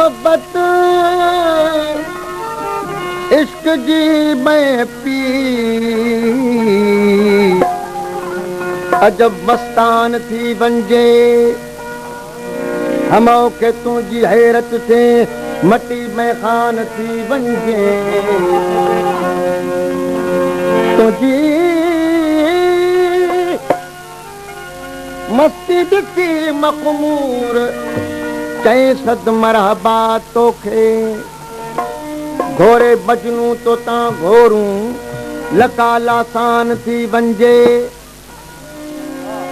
मोहब्बत इश्क जी मैं पी अजब मस्तान थी वंजे हमो के तुझी हैरत से मटी में खान थी वंजे तुझी मस्ती दिखी मखमूर चए सद मरहबा तोखे घोरे बजनू तो ता घोरूं लकाला सान थी वंजे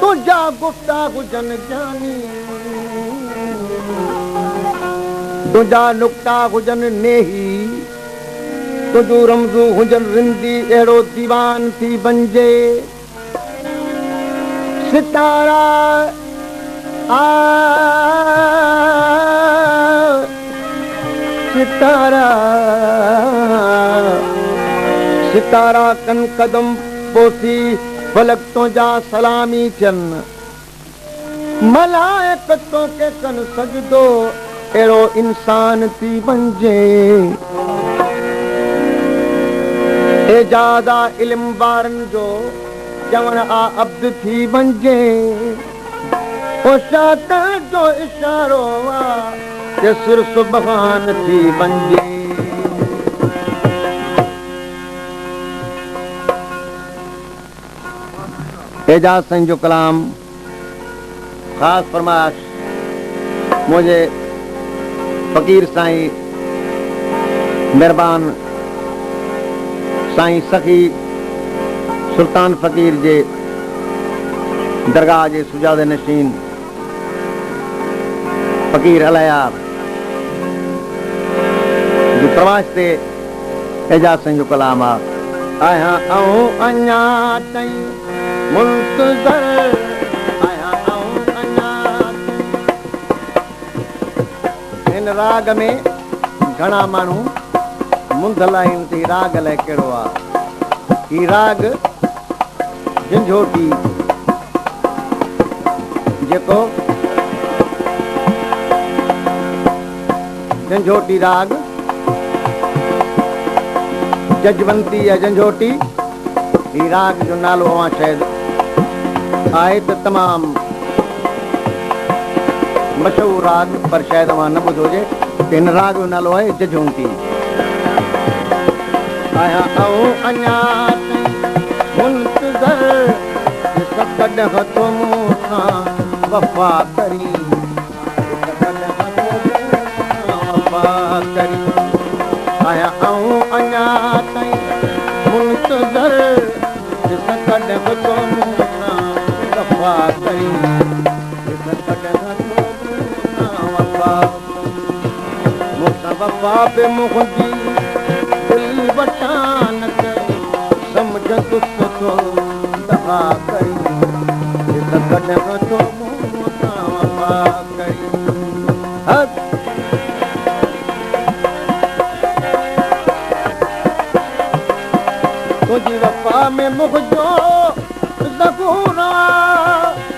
तुझा गुफ्तागु जन जानी तुझा नुक्ता हुजन नेही तुझो रमज़ू हुजन रिंदी अहिड़ो दीवान थी वंजे सितारा सितारा सितारा कन कदम पोसी फलक तो जा सलामी चन मलाइकतों के कन सजदो अहिड़ो इंसान थी वंजे एजादा इल्म वारनि जो चवण आ अब्द थी वंजे ओ शातर जो इशारो आ के सुर सुबहान थी वंजे एजाज साईं जो कलाम ख़ास फरमाइश मुझे फ़कीर साईं मेहरबान साईं सखी सुल्तान फ़कीर जे दरगाह जे सुजादे नशीन फ़कीर अलायार जो प्रवास ते एजाज साईं जो कलाम आ आया आऊं अञा ताईं मुंतज़र इन राग में घणा माण्हू मुंदल आहिनि त राग अलाए कहिड़ो आहे ही राग झंझोटी जेको झंझोटी राग जजवंती या झंझोटी ही राग जो नालो अवां शायदि आहे त तमामु मशहूर राग पर शायद वहां न ॿुधो हुजे हिन राग जो नालो आहे जजवंती आया आऊं अञा मुंतज़र कॾहिं हथो मूं सां वफ़ा करी वफ़ा करी आया आऊं अञा ताईं मुंतज़र कॾहिं हथो मूं सां वफ़ा करी वफ़ा पे मुंहिंजी दिलि वठान करे सम्झ तुस थो दफ़ा करी कॾहिं नथो मूं सां वफ़ा करी तुंहिंजी वफ़ा में मुंहिंजो ज़बूर आहे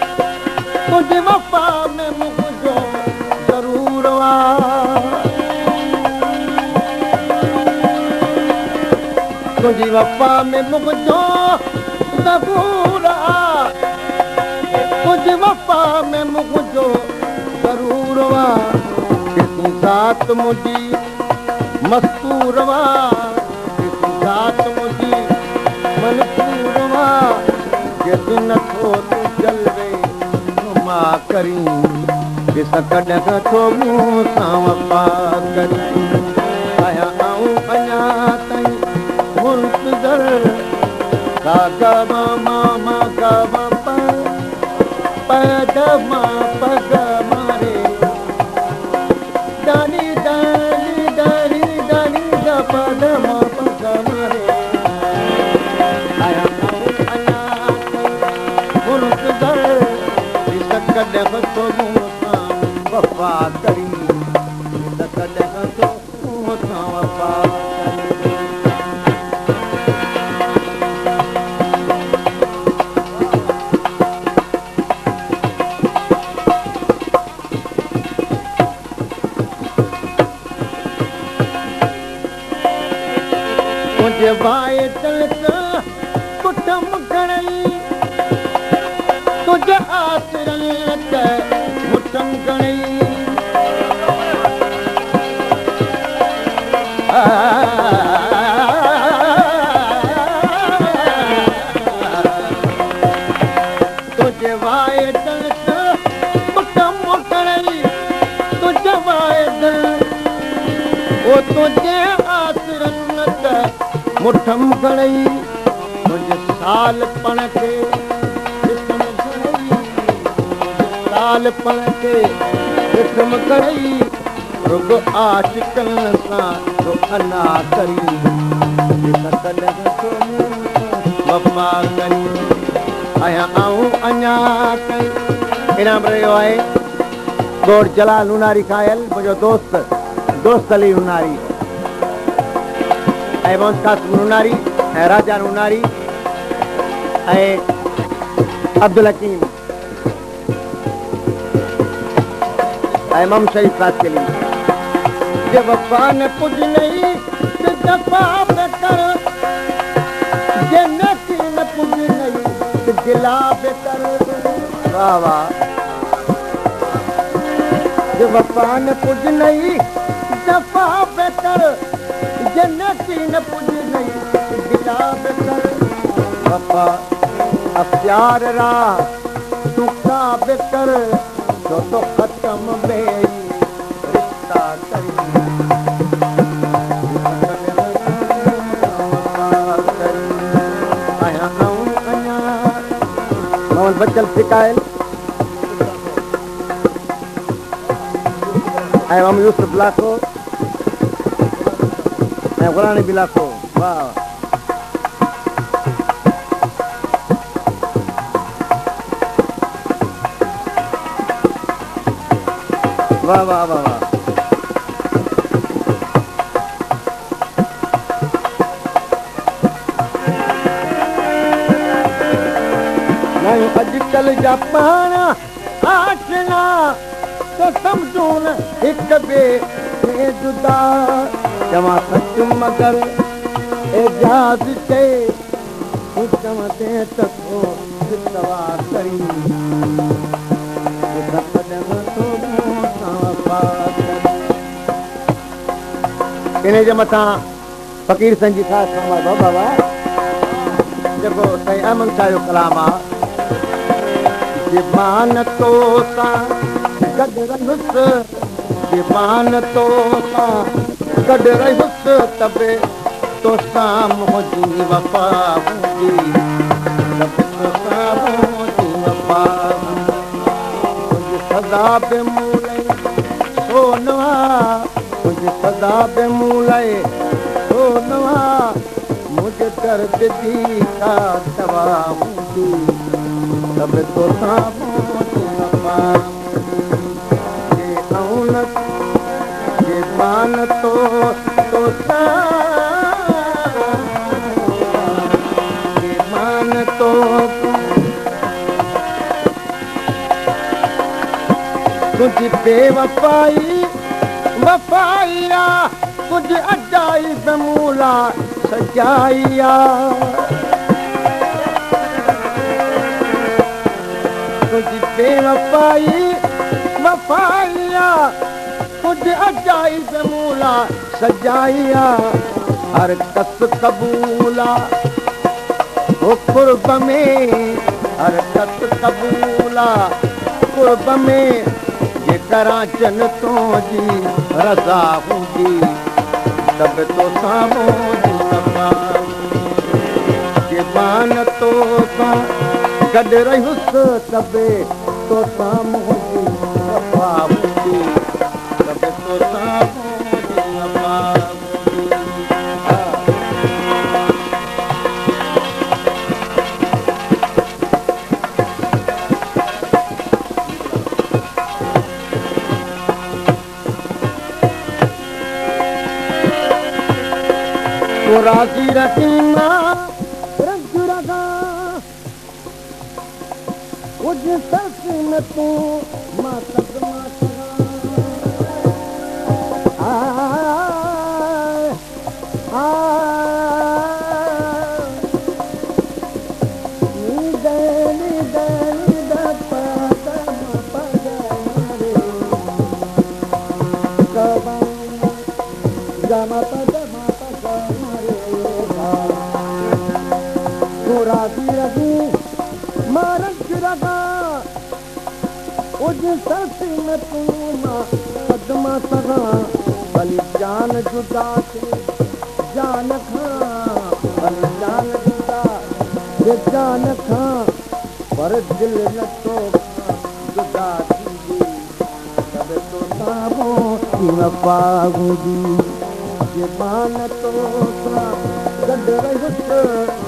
तुंहिंजी वफ़ा में मुंहिंजो ज़रूर आहे तुंहिंजी वफ़ा में मुंहिंजो ज़बूर आहे तुंहिंजी वफ़ा में मुंहिंजो ज़रूर आहे केसी ज़ात मुंहिंजी मस्तूर आहे ज़ात मुंहिंजी मनसूर आहे केसी नथो तूं जलवे नुमा करी ॾिस कॾहिं नथो मूं सां वफ़ा करी आया आऊं अञा ताईं मुंतज़र गा गा मा मा गा मा प ग मा प ग मा रे दानी दानी दानी दानी ग प ग मा प ग मा रे आया आऊं अञा मुंतज़र ॾिस कॾहिं हथो मूं सां वफ़ा करी ॾिस कॾहिं हथो मूं सां वफ़ा तुझे वाए चलत कुटम घणई तुझे आसरन ते मुटम घणई तुझे वाए चलत कुटम घणई तुझे वाए ओ तुझे आसरन ते मुठम घणई तुझे साल पण के साल पण के विषम घणई रुग आशिकन सां अना करी वफ़ा करी आया आऊं अञा कई इनाम रहियो आहे गोड़ जलाल हुनारी खायल मुंहिंजो दोस्त अली हुनारी ऐं मोहम्मद कासिम हुनारी ऐं राजा हुनारी ऐं अब्दुल हकीम ऐं मोहम्मद शरीफ कासकली जे वफ़ा न कुझ नहीं ते दफ़ा पे कर जे नेकी न कुझ नहीं ते गिला पे कर वाह वाह जे वफ़ा न कुझ नहीं दफ़ा पे कर जे नेकी न कुझ नहीं गिला पे कर वफ़ा प्यार रा सुखा पे कर जो तो खत्म में रिश्ता करी मोहम्मद बच्चल सिकायल ऐं मोहम्मद यूसुफ लाखो ऐं गुलानी बि लाखो वाह वाह वाह वाह वाह नहीं अजकल जा पाण आशना तो समझो न एक बे से जुदा जमा सच मगर एजाज के चवते तको सितवा करी इन जे मथां फ़कीर संजी ख़ासि फरमाए बाबा जेको साईं अहमद शाह जो कलाम आहे दीवान तो सां गॾु रहियुसि दीवान तो सां गॾु रहियुसि तबे तोसां मुंहिंजी वफ़ा हूंदी तबे तोसां मुंहिंजी वफ़ा मुंहिंजी सदा बि मूं लाइ सोनवा मुझे सदा बे मूलाए सोनवा मुझे दर्द दी का दवा हूंदी तब तो सामों ये औनत ये मान तो सा ये मान तो तुझी बेवफाई वफाइया कुछ अजाइब मूला सजाइया तुझी बेवफाई वफाइया कुछ अजाइब मूला सजाइया हर कस कबूला वो कुर्ब में हर कस कबूला कुर्ब में ये करा जन्नतों जी रज़ा हूंदी तब तो सामों जी सफ़ा मान तो सां गॾु रहियुसि तबे तो सामों जी सफ़ा हूंदी तब तो सामों जी सफ़ा राजी रखीना रंग रगा कुछ ससी में तू मातक मातरा साथी में तुम कदमा सगा भली जान जुदा थे जान खां भली जान जुदा ये जान खां पर दिल न तो जुदा थी तब तो साबो की वफा हूंदी ये मान तो सा गॾ रहियो